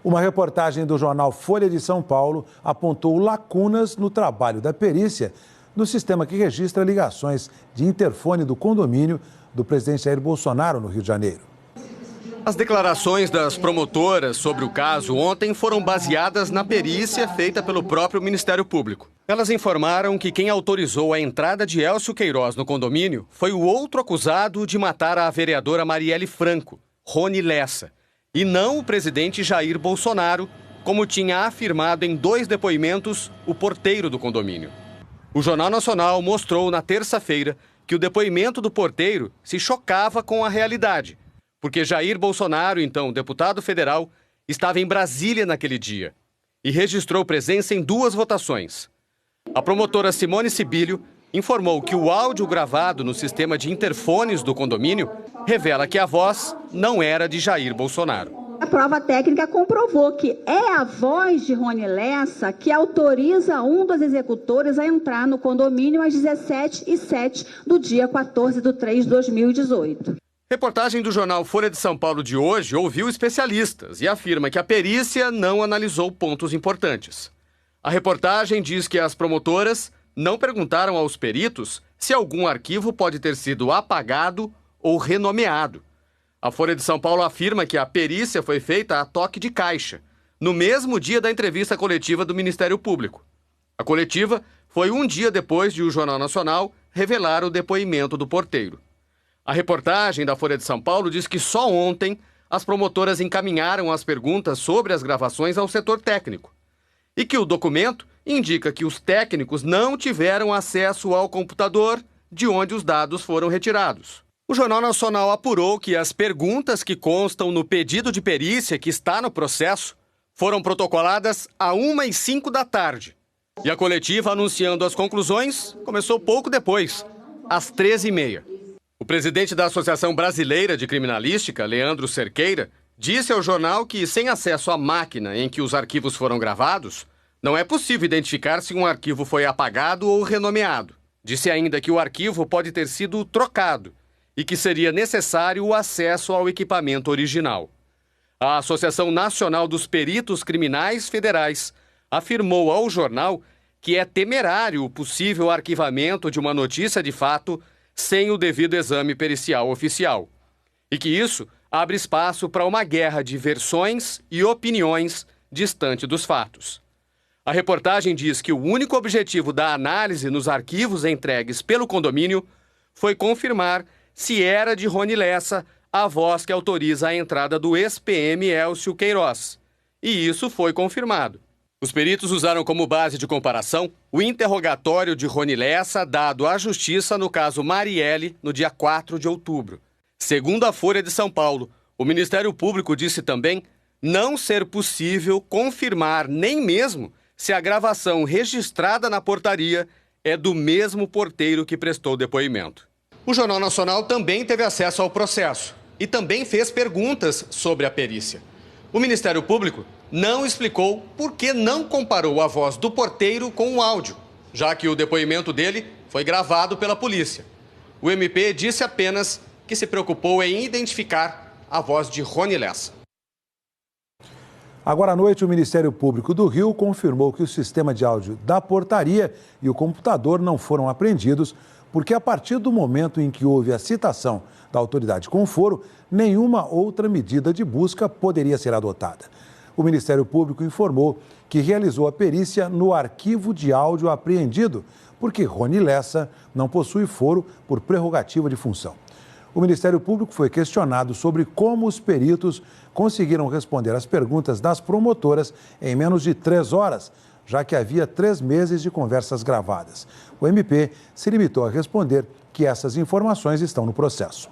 Uma reportagem do jornal Folha de São Paulo apontou lacunas no trabalho da perícia no sistema que registra ligações de interfone do condomínio do presidente Jair Bolsonaro, no Rio de Janeiro. As declarações das promotoras sobre o caso ontem foram baseadas na perícia feita pelo próprio Ministério Público. Elas informaram que quem autorizou a entrada de Élcio Queiroz no condomínio foi o outro acusado de matar a vereadora Marielle Franco, Rony Lessa, e não o presidente Jair Bolsonaro, como tinha afirmado em 2 depoimentos o porteiro do condomínio. O Jornal Nacional mostrou na terça-feira que o depoimento do porteiro se chocava com a realidade, porque Jair Bolsonaro, então deputado federal, estava em Brasília naquele dia e registrou presença em 2 votações. A promotora Simone Sibilho informou que o áudio gravado no sistema de interfones do condomínio revela que a voz não era de Jair Bolsonaro. A prova técnica comprovou que é a voz de Rony Lessa que autoriza um dos executores a entrar no condomínio às 17h07 do dia 14/3/2018. Reportagem do jornal Folha de São Paulo de hoje ouviu especialistas e afirma que a perícia não analisou pontos importantes. A reportagem diz que as promotoras não perguntaram aos peritos se algum arquivo pode ter sido apagado ou renomeado. A Folha de São Paulo afirma que a perícia foi feita a toque de caixa, no mesmo dia da entrevista coletiva do Ministério Público. A coletiva foi um dia depois de o Jornal Nacional revelar o depoimento do porteiro. A reportagem da Folha de São Paulo diz que só ontem as promotoras encaminharam as perguntas sobre as gravações ao setor técnico e que o documento indica que os técnicos não tiveram acesso ao computador de onde os dados foram retirados. O Jornal Nacional apurou que as perguntas que constam no pedido de perícia que está no processo foram protocoladas às 1h05 da tarde. E a coletiva anunciando as conclusões começou pouco depois, às 13h30. O presidente da Associação Brasileira de Criminalística, Leandro Cerqueira, disse ao jornal que, sem acesso à máquina em que os arquivos foram gravados, não é possível identificar se um arquivo foi apagado ou renomeado. Disse ainda que o arquivo pode ter sido trocado e que seria necessário o acesso ao equipamento original. A Associação Nacional dos Peritos Criminais Federais afirmou ao jornal que é temerário o possível arquivamento de uma notícia de fato sem o devido exame pericial oficial, e que isso abre espaço para uma guerra de versões e opiniões distante dos fatos. A reportagem diz que o único objetivo da análise nos arquivos entregues pelo condomínio foi confirmar se era de Rony Lessa a voz que autoriza a entrada do ex-PM Élcio Queiroz. E isso foi confirmado. Os peritos usaram como base de comparação o interrogatório de Rony Lessa dado à Justiça no caso Marielle no dia 4 de outubro. Segundo a Folha de São Paulo, o Ministério Público disse também não ser possível confirmar nem mesmo se a gravação registrada na portaria é do mesmo porteiro que prestou depoimento. O Jornal Nacional também teve acesso ao processo e também fez perguntas sobre a perícia. O Ministério Público não explicou por que não comparou a voz do porteiro com o áudio, já que o depoimento dele foi gravado pela polícia. O MP disse apenas que se preocupou em identificar a voz de Rony Lessa. Agora à noite, o Ministério Público do Rio confirmou que o sistema de áudio da portaria e o computador não foram apreendidos, porque a partir do momento em que houve a citação da autoridade com foro, nenhuma outra medida de busca poderia ser adotada. O Ministério Público informou que realizou a perícia no arquivo de áudio apreendido, porque Rony Lessa não possui foro por prerrogativa de função. O Ministério Público foi questionado sobre como os peritos conseguiram responder às perguntas das promotoras em menos de 3 horas, já que havia 3 meses de conversas gravadas. O MP se limitou a responder que essas informações estão no processo.